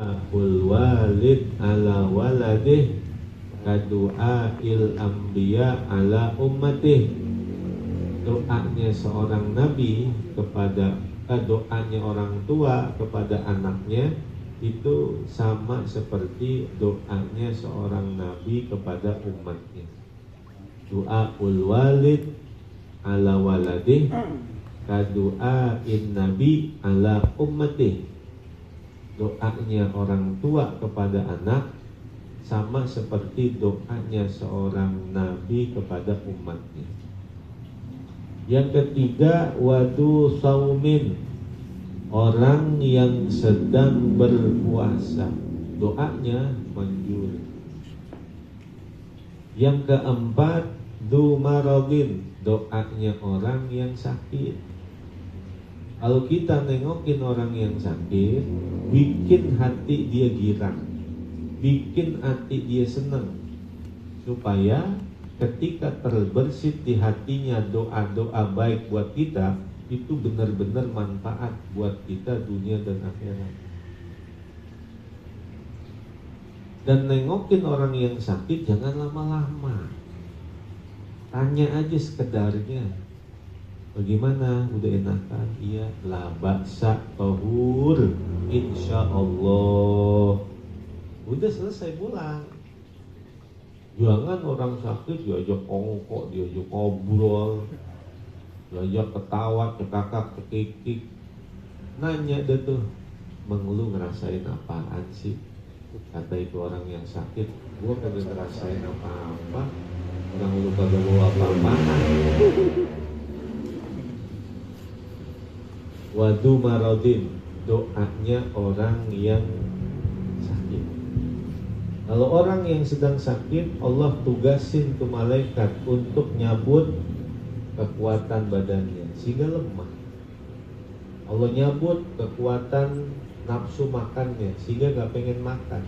Akul walid ala waladih kadu'a il anbiya ala ummatih. Doanya seorang nabi kepada doanya orang tua kepada anaknya itu sama seperti doanya seorang nabi kepada umatnya. Doaul walid ala waladih kadu'a in nabi ala ummatih. Doanya orang tua kepada anak sama seperti doanya seorang nabi kepada umatnya. Yang ketiga, wadu saumin, orang yang sedang berpuasa, doanya manjur. Yang keempat, du maradin, doanya orang yang sakit. Kalau kita nengokin orang yang sakit, bikin hati dia girang, bikin hati dia senang, supaya ketika terbersit di hatinya doa-doa baik buat kita, itu benar-benar manfaat buat kita dunia dan akhirat. Dan nengokin orang yang sakit jangan lama-lama, tanya aja sekedarnya, bagaimana, udah enakan? Iya, la baksa tahur, insya Allah. Udah selesai, pulang. Jangan orang sakit diajak kongkok, diajak ngobrol, diajak ketawa, cekakak, cekikik. Nanya deh tuh, mengeluh ngerasain apaan sih? Kata itu orang yang sakit, gua kagak ngerasain apa-apa. Orang lu kagak bawa apa-apaan. Wadu maradin, doanya orang yang sakit. Kalau orang yang sedang sakit, Allah tugasin ke malaikat untuk nyabut kekuatan badannya sehingga lemah. Allah nyabut kekuatan nafsu makannya sehingga gak pengen makan.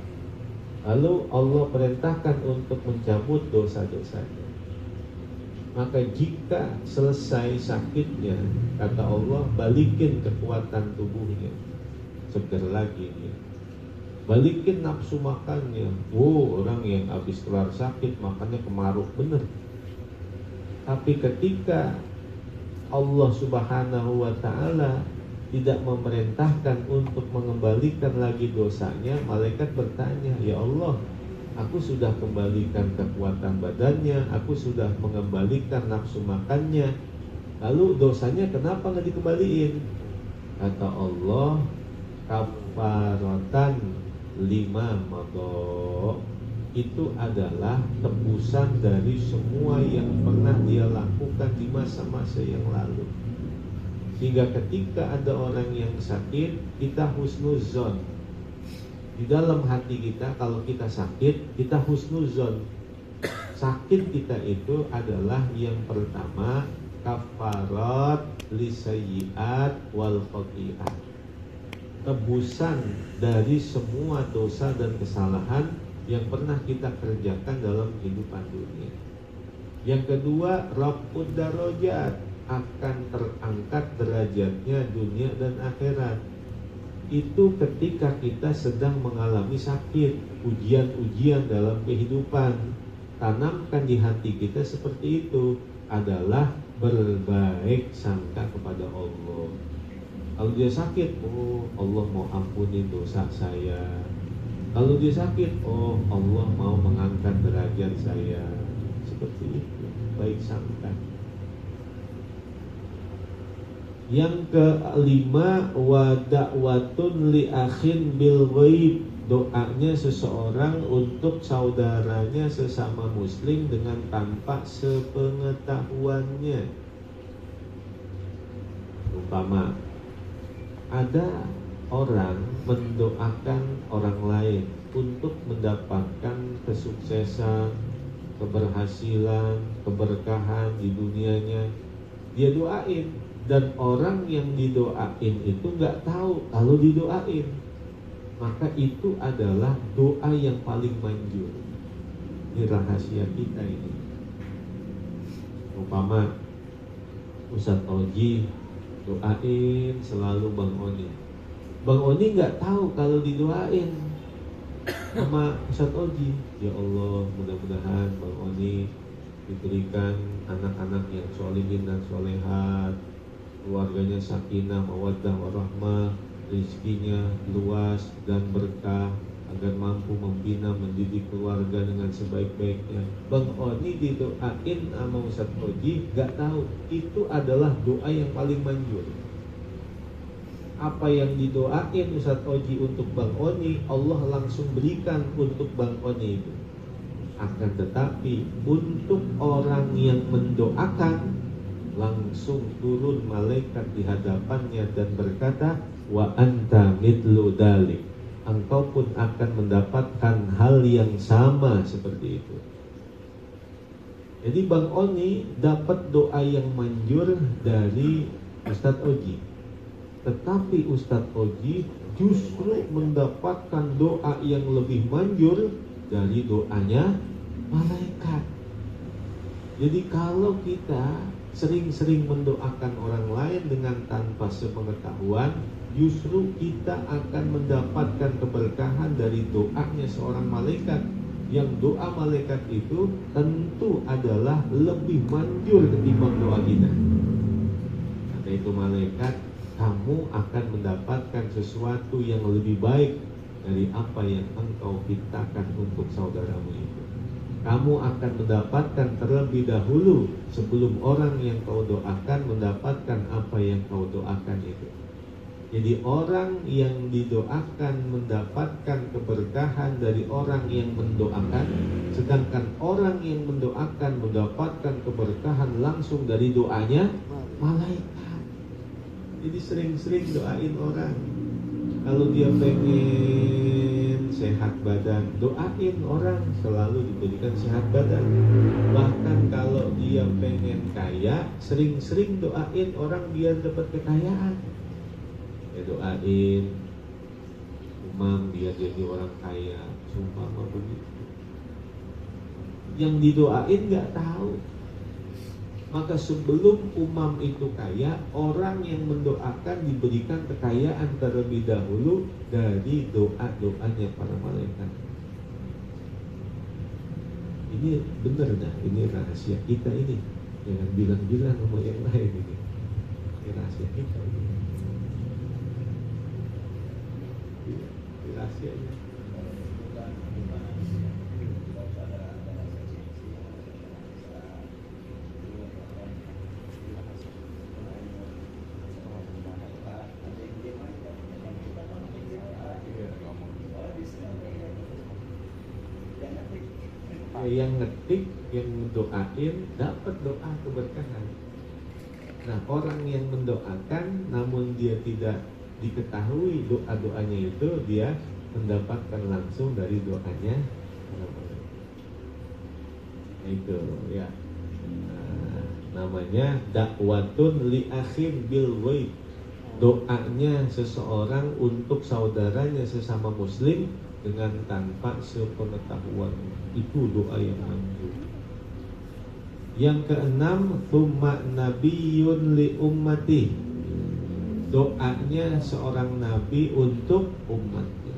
Lalu Allah perintahkan untuk mencabut dosa-dosanya. Maka jika selesai sakitnya, kata Allah, balikin kekuatan tubuhnya, seger lagi dia. Balikin nafsu makannya. Orang yang habis keluar sakit makannya kemaruk bener. Tapi ketika Allah Subhanahu wa ta'ala tidak memerintahkan untuk mengembalikan lagi dosanya, malaikat bertanya, ya Allah, aku sudah kembalikan kekuatan badannya, aku sudah mengembalikan nafsu makannya, lalu dosanya kenapa nggak dikembaliin? Kata Allah, kafaratan lima madho, itu adalah tebusan dari semua yang pernah dia lakukan di masa-masa yang lalu. Sehingga ketika ada orang yang sakit, kita husnuzon. Di dalam hati kita, kalau kita sakit, kita husnuzon. Sakit kita itu adalah yang pertama, kafarat lisayyiat wal khoti'at, tebusan dari semua dosa dan kesalahan yang pernah kita kerjakan dalam kehidupan dunia. Yang kedua, raf'ud darajat, akan terangkat derajatnya dunia dan akhirat. Itu ketika kita sedang mengalami sakit, ujian-ujian dalam kehidupan. Tanamkan di hati kita seperti itu, adalah berbaik sangka kepada Allah. Kalau dia sakit, oh Allah mau ampuni dosa saya. Kalau dia sakit, oh Allah mau mengangkat derajat saya. Seperti itu, baik sangka. Yang kelima, wa da'watun li akhin bil ghaib, doanya seseorang untuk saudaranya sesama muslim dengan tanpa sepengetahuannya. Umpama ada orang mendoakan orang lain untuk mendapatkan kesuksesan, keberhasilan, keberkahan di dunianya, dia doain. Dan orang yang didoain itu gak tahu kalau didoain, maka itu adalah doa yang paling manjur. Ini rahasia kita ini. Umpama Ustadz Oji doain selalu Bang Oni, Bang Oni nggak tahu kalau didoain sama Ustadz Oji. Ya Allah, mudah-mudahan Bang Oni diberikan anak-anak yang sholihin dan sholehat, keluarganya sakinah, mawaddah, warahmah, rezekinya luas dan berkah, agar mampu membina mendidik keluarga dengan sebaik-baiknya. Bang Oni didoain sama Ustadz Oji, nggak tahu itu adalah doa yang paling manjur. Apa yang didoain Ustadz Oji untuk Bang Oni, Allah langsung berikan untuk Bang Oni itu. Akan tetapi untuk orang yang mendoakan, langsung turun malaikat di hadapannya dan berkata, wa anta mithlu dalik, engkau pun akan mendapatkan hal yang sama seperti itu. Jadi Bang Oni dapat doa yang manjur dari Ustadz Oji, tetapi Ustadz Oji justru mendapatkan doa yang lebih manjur dari doanya malaikat. Jadi kalau kita sering-sering mendoakan orang lain dengan tanpa sepengetahuan, justru kita akan mendapatkan keberkahan dari doanya seorang malaikat, yang doa malaikat itu tentu adalah lebih manjur ketimbang doa kita. Kata itu malaikat, kamu akan mendapatkan sesuatu yang lebih baik dari apa yang engkau ciptakan untuk saudaramu itu. Kamu akan mendapatkan terlebih dahulu sebelum orang yang kau doakan mendapatkan apa yang kau doakan itu. Jadi orang yang didoakan mendapatkan keberkahan dari orang yang mendoakan, sedangkan orang yang mendoakan mendapatkan keberkahan langsung dari doanya malaikat. Jadi sering-sering doain orang. Kalau dia pengen sehat badan, doain orang selalu diberikan sehat badan. Bahkan kalau dia pengen kaya, sering-sering doain orang biar dapat kekayaan. Ya doain Umam biar jadi orang kaya, sumpah mah begitu. Yang didoain nggak tahu. Maka sebelum Umam itu kaya, orang yang mendoakan diberikan kekayaan terlebih dahulu dari doa-doanya para malaikat. Ini benar dah, ini rahasia kita ini. Jangan bilang-bilang sama yang lain ini. Ini rahasia kita ini. Ini rahasianya. Yang ngetik, yang mendoain dapat doa keberkahan. Nah, orang yang mendoakan namun dia tidak diketahui doa-doanya itu, dia mendapatkan langsung dari doanya. Itu ya. Namanya dakwatun li akhin bil ghaib. Doanya seseorang untuk saudaranya sesama muslim dengan tanpa sepengetahuan, itu doa yang manjur. Yang keenam, tsumma nabiyyun li ummati, doanya seorang nabi untuk umatnya.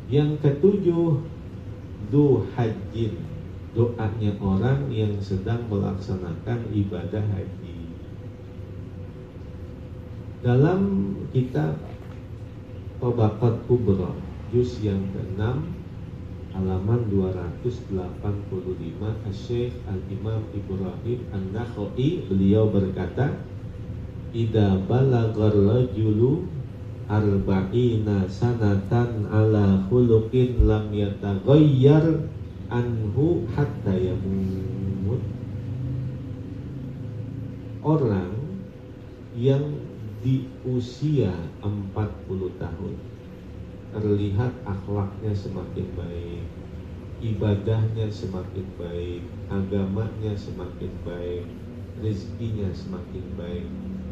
Yang ketujuh, du hajjin, doanya orang yang sedang melaksanakan ibadah haji. Dalam kitab Tabaqat Kubra juz yang ke-6 halaman 285, Asy-Syaikh Al-Imam Ibrahim An-Nakhai beliau berkata, idza balagar rajulu arba'ina sanatan ala khuluqin lam yataghayyar anhu hatta yamut. Orang yang di usia 40 tahun terlihat akhlaknya semakin baik, ibadahnya semakin baik, agamanya semakin baik, rezekinya semakin baik,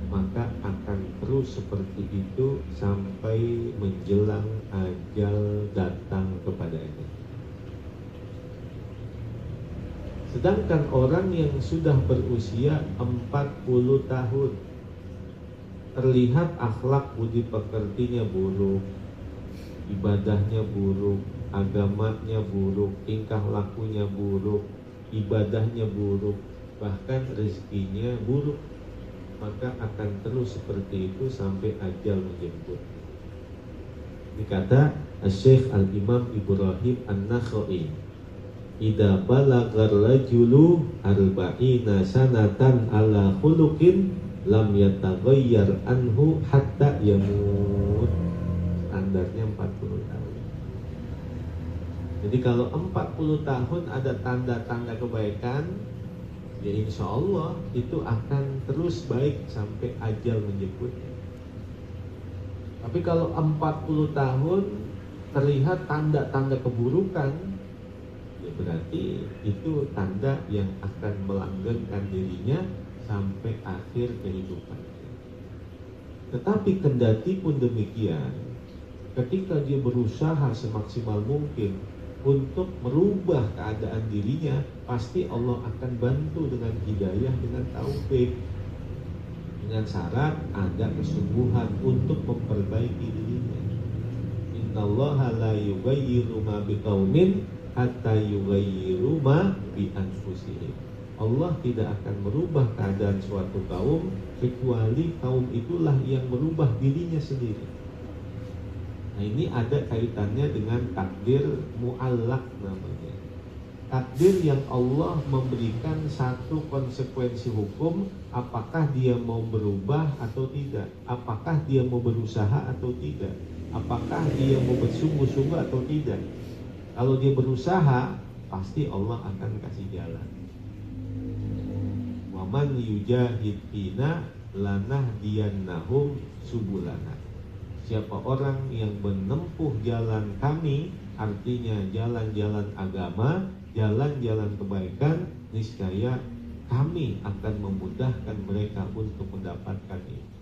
maka akan terus seperti itu sampai menjelang ajal datang kepadanya. Sedangkan orang yang sudah berusia 40 tahun terlihat akhlak budi pekertinya buruk, ibadahnya buruk, agamanya buruk, tingkah lakunya buruk, ibadahnya buruk, bahkan rezekinya buruk, maka akan terus seperti itu sampai ajal menjemput. Dikata Syekh Al-Imam Ibrahim An-Nakhai, idza balagar rajulu arba'ina sanatan ala khuluqin lam yataghayyar anhu hatta yamut. Standarnya 40 tahun. Jadi kalau 40 tahun ada tanda-tanda kebaikan, ya insya Allah itu akan terus baik sampai ajal menjemputnya. Tapi kalau 40 tahun terlihat tanda-tanda keburukan, ya berarti itu tanda yang akan melanggengkan dirinya sampai akhir kehidupan. Tetapi kendati pun demikian, ketika dia berusaha semaksimal mungkin untuk merubah keadaan dirinya, pasti Allah akan bantu dengan hidayah, dengan taufik, dengan syarat ada kesungguhan untuk memperbaiki dirinya. Innallaha la yughayyiru ma biqaumin hatta yughayyiru ma bi anfusihim. Allah tidak akan merubah keadaan suatu kaum kecuali kaum itulah yang merubah dirinya sendiri. Nah, ini ada kaitannya dengan takdir mu'allaq namanya. Takdir yang Allah memberikan satu konsekuensi hukum, apakah dia mau berubah atau tidak, apakah dia mau berusaha atau tidak, apakah dia mau bersungguh-sungguh atau tidak. Kalau dia berusaha, pasti Allah akan kasih jalan. Wa man yujahid fina lanahdiyannahum subulana. Siapa orang yang menempuh jalan kami, artinya jalan-jalan agama, jalan-jalan kebaikan, niscaya kami akan memudahkan mereka untuk mendapatkan itu.